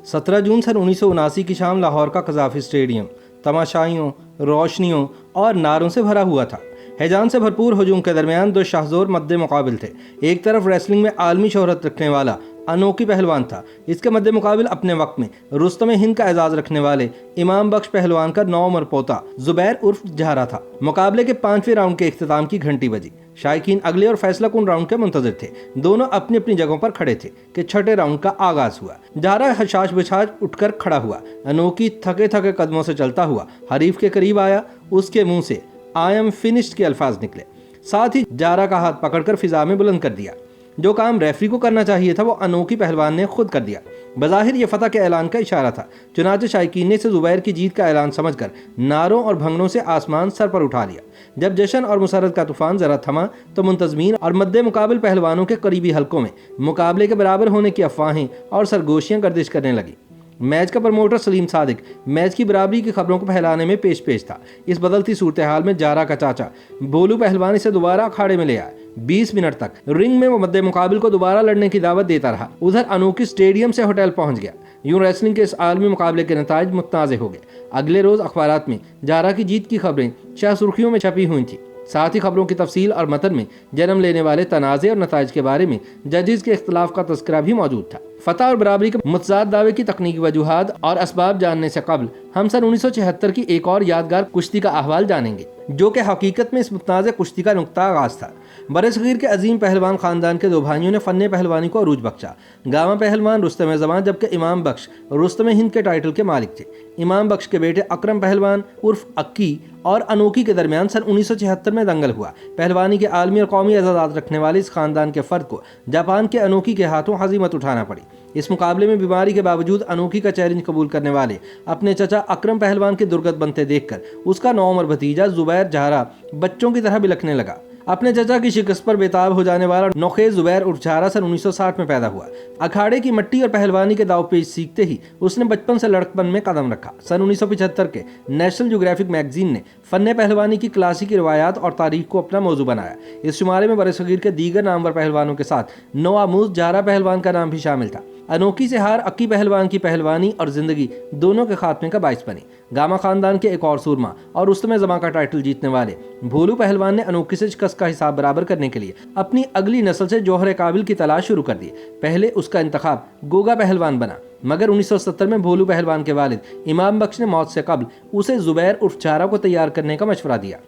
17 जून सन 1979 की शाम लाहौर का कज़ाफ़ी स्टेडियम तमाशाइयों, रोशनियों और नारों से भरा हुआ था। हैजान से भरपूर हजूम के दरमियान दो शाहज़ोर मद्दे मुकाबिल थे। एक तरफ रेसलिंग में आलमी शोहरत रखने वाला अनोखी पहलवान था, इसके मद्दे मुकाबिल अपने वक्त में रुस्तम हिंद का एजाज रखने वाले इमाम बख्श पहलवान का 9 उम्र पोता जुबैर उर्फ जहरा था। मुकाबले के 5वें राउंड के इख्तिताम की घंटी बजी। शायकीन अगले और फैसला कुन राउंड के मुंतजिर थे। दोनों अपनी अपनी जगहों पर खड़े थे कि छठे राउंड का आगाज हुआ। जहरा हशाश बिछाज उठकर खड़ा हुआ, अनोखी थके थके कदमों से चलता हुआ हरीफ के करीब आया। उसके मुंह से आई एम फिनिश्ड के अल्फाज निकले। साथ ही जहरा का हाथ पकड़कर फिजा में बुलंद कर दिया। जो काम रेफरी को करना चाहिए था वो अनोखी पहलवान ने खुद कर दिया। बज़ाहिर ये फतह के ऐलान का इशारा था, चुनाचे शायकीन ने इसे जुबैर की जीत का ऐलान समझकर नारों और भंगनों से आसमान सर पर उठा लिया। जब जश्न और मुसरत का तूफान जरा थमा तो मुंतजमीन और मद्दे मुकाबिल पहलवानों के करीबी हलकों में मुकाबले के बराबर होने की अफवाहें और सरगोशियां गर्दिश करने लगी। मैच का प्रमोटर सलीम सादिक मैच की बराबरी की खबरों को फैलाने में पेश था। इस बदलती सूरत हाल में जहरा का चाचा भोलू पहलवान इसे दोबारा अखाड़े में ले आया। 20 मिनट तक रिंग में वो मद्दे मुकाबिल को दोबारा लड़ने की दावत देता रहा। उधर अनोखी स्टेडियम से होटल पहुंच गया। यूं रेसलिंग के इस आलमी मुकाबले के नताइज मुतनाज़े हो गए। अगले रोज अखबारात में जहरा की जीत की खबरें शाह सुर्खियों में छपी हुई थी। साथ ही खबरों की तफसील और मतन में जन्म लेने वाले तनाज़े और नताइज के बारे में जजेस के इख्तलाफ का तस्करा भी मौजूद था। फतह और बराबरी के मुतज़ाद दावे की तकनीकी वजूहात और असबाब जानने से कबल हम सन 1976 की एक और यादगार कुश्ती का अहवाल जानेंगे, जो कि हकीकत में इस मुतनाज़ कुश्ती का नुक्ता आगाज था। बरसगीर के अजीम पहलवान खानदान के दो भाइयों ने फन्ने पहलवानी को अरूज बख्शा। गामा पहलवान रुस्तम जमान जबकि इमाम बख्श रुस्तम हिंद के टाइटल के मालिक थे। इमाम बख्श के बेटे अकरम पहलवान उर्फ अक्की और अनोखी के दरमियान सन 1976 में दंगल हुआ। पहलवानी के आलमी और कौमी एजाज़ात रखने वाले इस खानदान के फर्द को जापान के अनोखी के हाथों हज़ीमत उठाना पड़ी। इस मुकाबले में बीमारी के बावजूद अनोखी का चैलेंज कबूल करने वाले अपने चचा अकरम पहलवान के दुर्गत बनते देखकर उसका 9 उम्र भतीजा जुबैर जहरा बच्चों की तरह बिलखने लगा। अपने चचा की शिकस्त पर बेताब हो जाने वाला नौखेज जुबैर उर्फ जहरा सन 1960 में पैदा हुआ। अखाड़े की मट्टी और पहलवानी के दाव पेच सीखते ही उसने बचपन से लड़कपन में कदम रखा। सन 1975 के नेशनल ज्योग्राफिक मैगजीन ने फन्ने पहलवानी की क्लासिकी रिवायात और तारीख को अपना मौजू बनाया। इस शुमारे में बरसगीर के दीगर नामवर पहलवानों के साथ नौआमूज जहरा पहलवान का नाम भी शामिल था। अनोखी से हार अक्की पहलवान की पहलवानी और जिंदगी दोनों के खात्मे का बाइस बनी। गामा खानदान के एक और सूरमा और रुस्तम जमा का टाइटल जीतने वाले भोलू पहलवान ने अनोखी से शिकस्त का हिसाब बराबर करने के लिए अपनी अगली नस्ल से जौहर काबिल की तलाश शुरू कर दी। पहले उसका इंतखाब गोगा पहलवान बना, मगर 1970 में भोलू पहलवान के वालिद इमाम बख्श ने मौत से कबल उसे जुबैर उर्फ जहरा को तैयार करने का मशवरा दिया।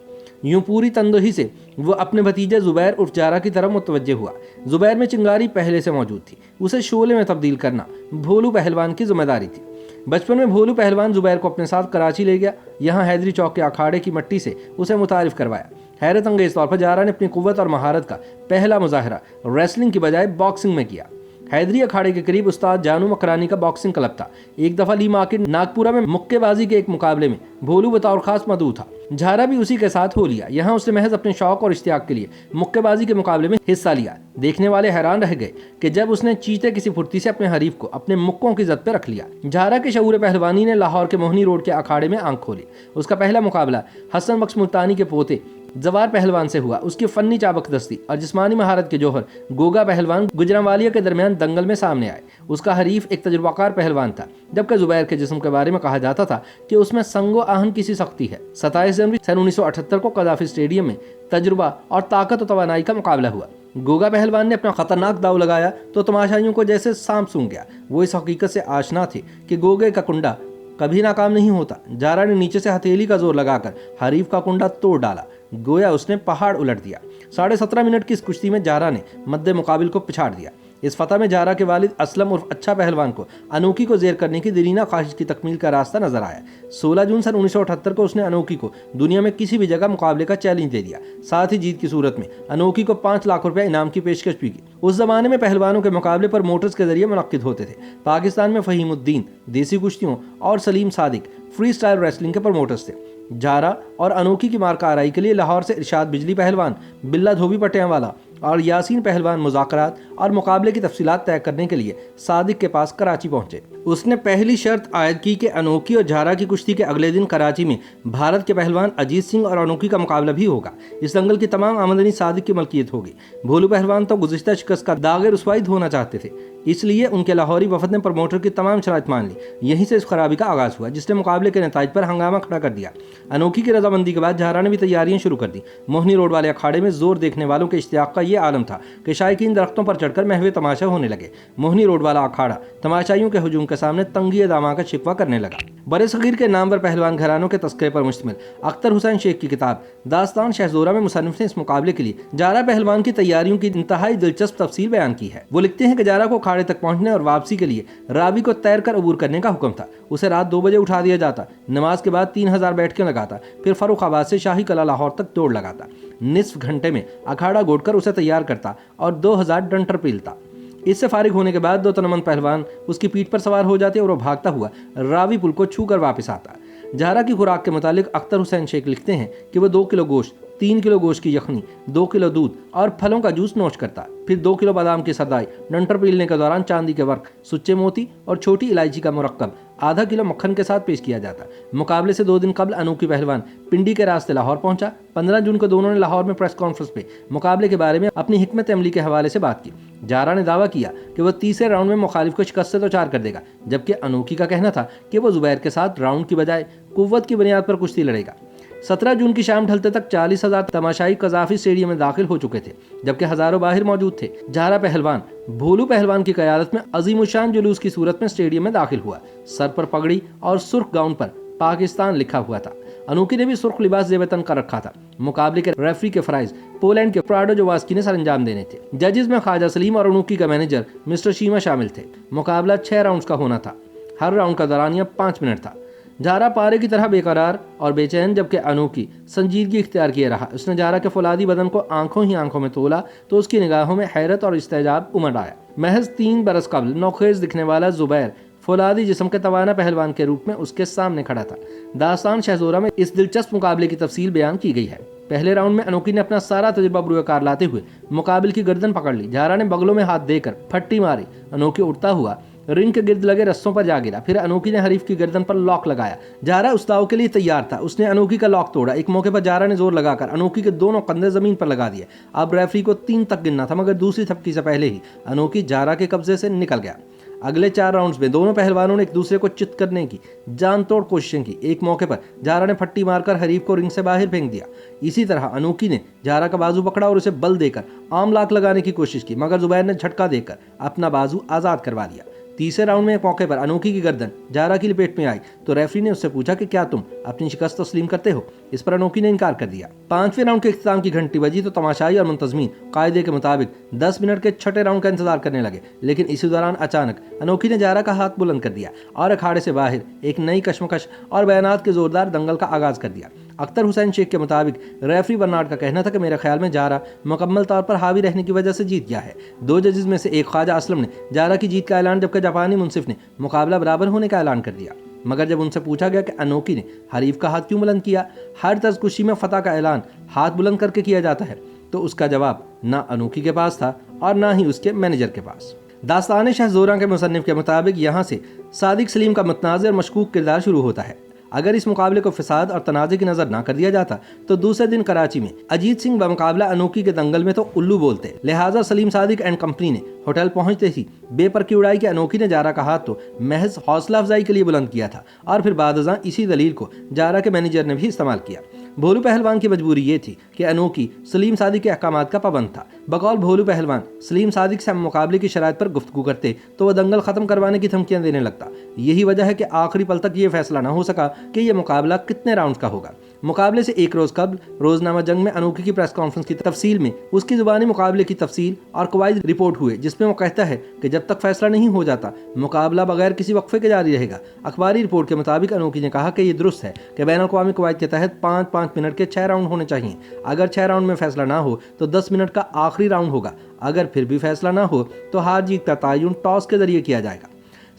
यूं पूरी तंदही से वो अपने भतीजे जुबैर उर्फ जहरा की तरफ मुतवज्जे हुआ। जुबैर में चिंगारी पहले से मौजूद थी, उसे शोले में तब्दील करना भोलू पहलवान की जिम्मेदारी थी। बचपन में भोलू पहलवान जुबैर को अपने साथ कराची ले गया। यहाँ हैदरी चौक के अखाड़े की मट्टी से उसे मुतारिफ करवाया। हैरत अंगेज तौर पर जहरा ने अपनी कुव्वत और महारत का पहला मुजाहरा रेसलिंग की बजाय बॉक्सिंग में किया। हैदरी अखाड़े के करीब उस्ताद जानू मकरानी का बॉक्सिंग क्लब था। एक दफा ली मार्केट नागपुरा में मुक्केबाजी के एक मुकाबले में भोलू बतौर खास मदऊ था। जहरा भी उसी के साथ हो लिया। यहाँ उसने महज अपने शौक और इश्तियाक के लिए मुक्केबाजी के मुकाबले में हिस्सा लिया। देखने वाले हैरान रह गए कि जब उसने चीते किसी फुर्ती से अपने हरीफ को अपने मुक्कों की जद पे रख लिया। जहरा के शऊर पहलवानी ने लाहौर के मोहनी रोड के अखाड़े में आंख खोली। उसका पहला मुकाबला हसन बख्श मुल्तानी के पोते जवार पहलवान से हुआ। उसकी फन्नी चाबकदस्ती और जिस्मानी महारत के जौहर गोगा पहलवान गुजरांवालिया के दरमियान दंगल में सामने आए। उसका हरीफ एक तजुर्बाकार पहलवान था, जबकि जुबैर के जिस्म के बारे में कहा जाता था कि उसमें संगो आहन की सी सख्ती है। 27 जनवरी सन 1978 को कज़ाफ़ी स्टेडियम में तजुर्बा और ताकत और तवानाई का मुकाबला हुआ। गोगा पहलवान ने अपना खतरनाक दाव लगाया तो तमाशाइयों को जैसे सांप सूंघ गया। वो इस हकीकत से आशना थे कि गोगे का कुंडा कभी नाकाम नहीं होता। जहरा ने नीचे से हथेली का जोर लगाकर हरीफ का कुंडा तोड़ डाला, गोया उसने पहाड़ उलट दिया। 17.5 मिनट की इस कुश्ती में जहरा ने मद्दे मुकाबिल को पिछाड़ दिया। इस फतह में जहरा के वालिद असलम उर्फ अच्छा पहलवान को अनोखी को जेर करने की दिलीना ख्वाहिश की तकमील का रास्ता नजर आया। 16 जून सन 1978 को उसने अनोखी को दुनिया में किसी भी जगह मुकाबले का चैलेंज दे दिया। साथ ही जीत की सूरत में अनोखी को 5 लाख रुपए इनाम की पेशकश भी की। उस जमाने में पहलवानों के मुकाबले पर मोटर्स के जरिए मुनक्किद होते थे। पाकिस्तान में फहीमुद्दीन देसी कुश्तियों और Salim Sadiq free style wrestling के प्रमोटर्स थे। जहरा और अनोखी की मार्का आराई के लिए लाहौर से इरशाद बिजली पहलवान, बिल्ला धोबी पटियावाला और यासीन पहलवान मुज़ाकरात और मुकाबले की तफसीलात तय करने के लिए सादिक के पास कराची पहुंचे। उसने पहली शर्त आयद की कि अनोखी और झारा की कुश्ती के अगले दिन कराची में भारत के पहलवान अजीत सिंह और अनोखी का मुकाबला भी होगा। इस दंगल की तमाम आमदनी सादिक की मलकियत होगी। भोलू पहलवान तो गुज़िश्ता शिकस्त का दागे रुसवाई धोना चाहते थे, इसलिए उनके लाहौरी वफद ने प्रमोटर की तमाम शराइत मान ली। यहीं से इस खराबी का आगाज़ हुआ, जिसने मुकाबले के नताइज पर हंगामा खड़ा कर दिया। अनोखी की रजामंदी के बाद झारा ने भी तैयारियां शुरू कर दी। मोहनी रोड वाले अखाड़े में जोर देखने वालों के इश्तियाक का ये आलम था कि शायकीन दरख्तों पर चढ़कर महवे तमाशा होने लगे। मोहनी रोड वाला अखाड़ा तमाशाइयों के हुजूम के सामने तंगी दामा का शिकवा करने लगा। बड़े सगीर के नाम पर पहलवान घरानों के तस्करे पर मुश्तमिल अख्तर हुसैन शेख की किताब दास्तान शहज़ोरा में मुसन्निफ ने इस मुकाबले के लिए जारा पहलवान की तैयारियों की इंतहाई दिलचस्प तफसील बयान की है। वो लिखते हैं कि जारा को अखाड़े तक पहुंचने और वापसी के लिए रावी को तैर कर अबूर करने का हुक्म था। उसे रात 2 बजे उठा दिया जाता, नमाज के बाद 3000 बैठकें लगाता, फिर फर्रुखाबाद से शाही कला लाहौर तक दौड़ लगाता, निस्फ घंटे में अखाड़ा गोड़कर उसे तैयार करता और 2000 डंटर पीलता। इससे फारिग होने के बाद 2 तनमंद पहलवान उसकी पीठ पर सवार हो जाते और वो भागता हुआ रावी पुल को छू कर वापस आता। जारा की खुराक के मुतालिक अख्तर हुसैन शेख लिखते हैं कि वो 2 किलो गोश्त, 3 किलो गोश्त की यखनी, 2 किलो दूध और फलों का जूस नोश करता। फिर 2 किलो बादाम की सरदाई, डंटर पीलने के दौरान चांदी के वर्क, सुच्चे मोती और छोटी इलायची का मुरक्कब आधा किलो मक्खन के साथ पेश किया जाता। मुकाबले से 2 दिन कबल अनोखी पहलवान पिंडी के रास्ते लाहौर पहुंचा। 15 जून को दोनों ने लाहौर में प्रेस कॉन्फ्रेंस पे मुकाबले के बारे में अपनी हिकमत अमली के हवाले से बात की। जारा ने दावा किया कि वह तीसरे राउंड में मुखालिफ को शिकस्त से 2-4 कर देगा, जबकि अनोखी का कहना था कि वह जुबैर के साथ राउंड की बजाय कुव्वत की बुनियाद पर कुश्ती लड़ेगा। 17 जून की शाम ढलते तक 40,000 तमाशाई कजाफी स्टेडियम में दाखिल हो चुके थे, जबकि हजारों बाहर मौजूद थे। जारा पहलवान भोलू पहलवान की क़यादत में अजीमुशान जुलूस की सूरत में स्टेडियम में दाखिल हुआ। सर पर पगड़ी और सुर्ख गाउन पर पाकिस्तान लिखा हुआ था। अनोखी ने भी सुर्ख लिबास जेबतन कर रखा था। मुकाबले के रेफरी के फराइज पोलैंड के प्राडो जोवास्की ने सरंजाम देने थे। जजेस में ख्वाजा सलीम और अनोखी का मैनेजर मिस्टर शीमा शामिल थे। मुकाबला 6 राउंड्स का होना था। हर राउंड का दौरानिया 5 मिनट था। जारा पारे की तरह बेकरार और बेचैन, जबकि अनोखी संजीदगी इख्तियार किए रहा। उसने जारा के फौलादी बदन को आंखों ही आंखों में तोला तो उसकी निगाहों में हैरत और इस्तेजाब उमड़ आया। महज 3 बरस कबल नौखेज दिखने वाला जुबैर फौलादी जिस्म के तवाना पहलवान के रूप में उसके सामने खड़ा था। दास्तान शहज़ोरा में इस दिलचस्प मुकाबले की तफसील बयान की गई है। पहले राउंड में अनोखी ने अपना सारा तजुर्बा बुरुकार लाते हुए मुकाबिल की गर्दन पकड़ ली। जारा ने बगलों में हाथ देकर फट्टी मारी। अनोखी उड़ता हुआ रिंग के गिर्द लगे रस्सों पर जा गिरा। फिर अनोखी ने हरीफ की गर्दन पर लॉक लगाया। जारा उस दाव के लिए तैयार था। उसने अनोखी का लॉक तोड़ा। एक मौके पर जारा ने जोर लगाकर अनोखी के दोनों कंधे जमीन पर लगा दिए। अब रेफरी को 3 तक गिनना था, मगर दूसरी थपकी से पहले ही अनोखी जारा के कब्जे से निकल गया। अगले 4 राउंड्स में दोनों पहलवानों ने एक दूसरे को चित करने की जान तोड़ कोशिशें की। एक मौके पर जारा ने फट्टी मारकर हरीफ को रिंग से बाहर फेंक दिया। इसी तरह अनोखी ने जारा का बाजू पकड़ा और उसे बल देकर आम लाक लगाने की कोशिश की, मगर जुबैर ने झटका देकर अपना बाजू आज़ाद करवा दिया। तीसरे राउंड में एक मौके पर अनोखी की गर्दन जारा की लपेट में आई तो रेफरी ने उससे पूछा कि क्या तुम अपनी शिकस्त तस्लीम करते हो। इस पर अनोखी ने इनकार कर दिया। 5वें राउंड के इख्तिताम की घंटी बजी तो तमाशाई और मुंतजमीन कायदे के मुताबिक 10 मिनट के छठे राउंड का इंतजार करने लगे, लेकिन इसी दौरान अचानक अनोखी ने जारा का हाथ बुलंद कर दिया और अखाड़े से बाहर एक नई कशमकश और बयानात के जोरदार दंगल का आगाज कर दिया। अख्तर हुसैन शेख के मुताबिक रेफरी बर्नार्ड का कहना था कि मेरे ख्याल में जारा मुकम्मल तौर पर हावी रहने की वजह से जीत गया है। 2 जजेस में से एक ख्वाजा असलम ने जारा की जीत का ऐलान, जबकि जापानी मुंसिफ ने मुकाबला बराबर होने का ऐलान कर दिया। मगर जब उनसे पूछा गया कि अनोखी ने हरीफ का हाथ क्यों बुलंद किया, हर तज़कुशी में फतह का ऐलान हाथ बुलंद करके किया जाता है, तो उसका जवाब ना अनोखी के पास था और ना ही उसके मैनेजर के पास। दास्तान शहज़ोरा के मुसन्निफ के मुताबिक यहाँ से सादिक सलीम का मुतनाज़ और मशकूक किरदार शुरू होता है। अगर इस मुकाबले को फसाद और तनाज़े की नज़र ना कर दिया जाता तो दूसरे दिन कराची में अजीत सिंह बमुकाबला अनोखी के दंगल में तो उल्लू बोलते। लिहाजा सलीम सादिक एंड कंपनी ने होटल पहुंचते ही बेपरकी उड़ाई कि अनोखी ने जारा का हाथ तो महज हौसला अफजाई के लिए बुलंद किया था, और फिर बादज़ां इसी दलील को जारा के मैनेजर ने भी इस्तेमाल किया। भोलू पहलवान की मजबूरी ये थी कि अनोखी सलीम सादिक के अहकामात का पाबंद था। बकौल भोलू पहलवान सलीम सादिक से मुकाबले की शराइत पर गुफ्तगू करते तो वह दंगल ख़त्म करवाने की धमकियां देने लगता। यही वजह है कि आखिरी पल तक ये फैसला ना हो सका कि यह मुकाबला कितने राउंड्स का होगा। मुकाबले से एक रोज़ कबल रोजनामा जंग में अनोखी की प्रेस कॉन्फ्रेंस की तफसील में उसकी ज़ुबानी मुकाबले की तफसील और कवायद रिपोर्ट हुए, जिसमें वो कहता है कि जब तक फैसला नहीं हो जाता मुकाबला बगैर किसी वक्फे के जारी रहेगा। अखबारी रिपोर्ट के मुताबिक अनोखी ने कहा कि यह दुरुस्त है कि बैन अक़वामी कवायद के तहत 5-5 मिनट के 6 राउंड होने चाहिए। अगर 6 राउंड में फैसला ना हो तो 10 मिनट का आखिरी राउंड होगा। अगर फिर भी फैसला ना हो तो हार जीत का तयन टॉस के जरिए किया जाएगा।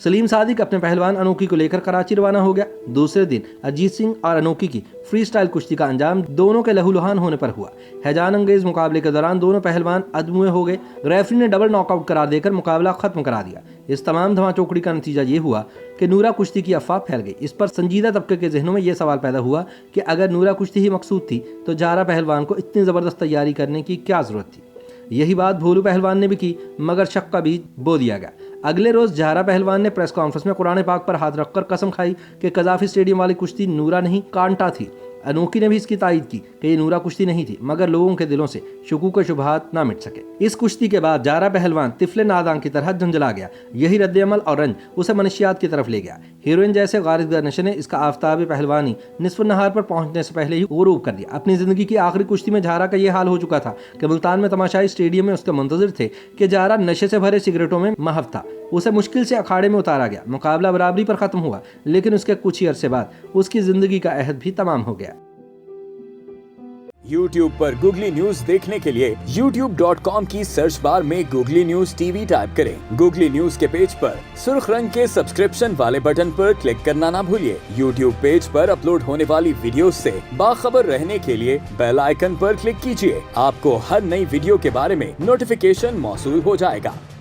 सलीम सादिक अपने पहलवान अनोखी को लेकर कराची रवाना हो गया। दूसरे दिन अजीत सिंह और अनोखी की फ्री स्टाइल कुश्ती का अंजाम दोनों के लहूलुहान होने पर हुआ। हैजान अंगेज मुकाबले के दौरान दोनों पहलवान अदमुए हो गए। रेफरी ने डबल नॉकआउट करार देकर मुकाबला खत्म करा दिया। इस तमाम धमाचौकड़ी का नतीजा ये हुआ कि नूरा कुश्ती की अफवाह फैल गई। इस पर संजीदा तबके के जहनों में यह सवाल पैदा हुआ कि अगर नूरा कुश्ती ही मकसूद थी तो ज़ाहरा पहलवान को इतनी ज़बरदस्त तैयारी करने की क्या ज़रूरत थी। यही बात भोलू पहलवान ने भी की, मगर शक का बीज बो दिया गया। अगले रोज़ ज़ाहरा पहलवान ने प्रेस कॉन्फ्रेंस में कुरान पाक पर हाथ रखकर कसम खाई कि कज़ाफ़ी स्टेडियम वाली कुश्ती नूरा नहीं कांटा थी। अनोखी ने भी इसकी तायद की कि ये नूरा कुश्ती नहीं थी, मगर लोगों के दिलों से शुकूक व शुबहात ना मिट सके। इस कुश्ती के बाद ज़ाहरा पहलवान तिफले नादान की तरह झंझला गया। यही रद्द-ए-अमल और रंज उसे मनशियात की तरफ ले गया। हीरोइन जैसे गारिज़ नशे ने इसका आफताब पहलवानी निस्फ नहार पर पहुंचने से पहले ही गुरूब कर दिया। अपनी ज़िंदगी की आखिरी कुश्ती में ज़ाहरा का ये हाल हो चुका था कि मुल्तान में तमाशाई स्टेडियम में उसके मुंतज़िर थे कि ज़ाहरा नशे से भरे सिगरेटों में महव था। उसे मुश्किल से अखाड़े में उतारा गया। मुकाबला बराबरी पर ख़त्म हुआ, लेकिन उसके कुछ ही अरसे बाद उसकी ज़िंदगी का अहद भी तमाम हो गया। YouTube पर गूगली न्यूज देखने के लिए youtube.com की सर्च बार में गूगली न्यूज टीवी टाइप करें। गूगली न्यूज के पेज पर सुर्ख रंग के सब्सक्रिप्शन वाले बटन पर क्लिक करना ना भूलिए। YouTube पेज पर अपलोड होने वाली वीडियोस से बाखबर रहने के लिए बेल आइकन पर क्लिक कीजिए। आपको हर नई वीडियो के बारे में नोटिफिकेशन मौसूल हो जाएगा।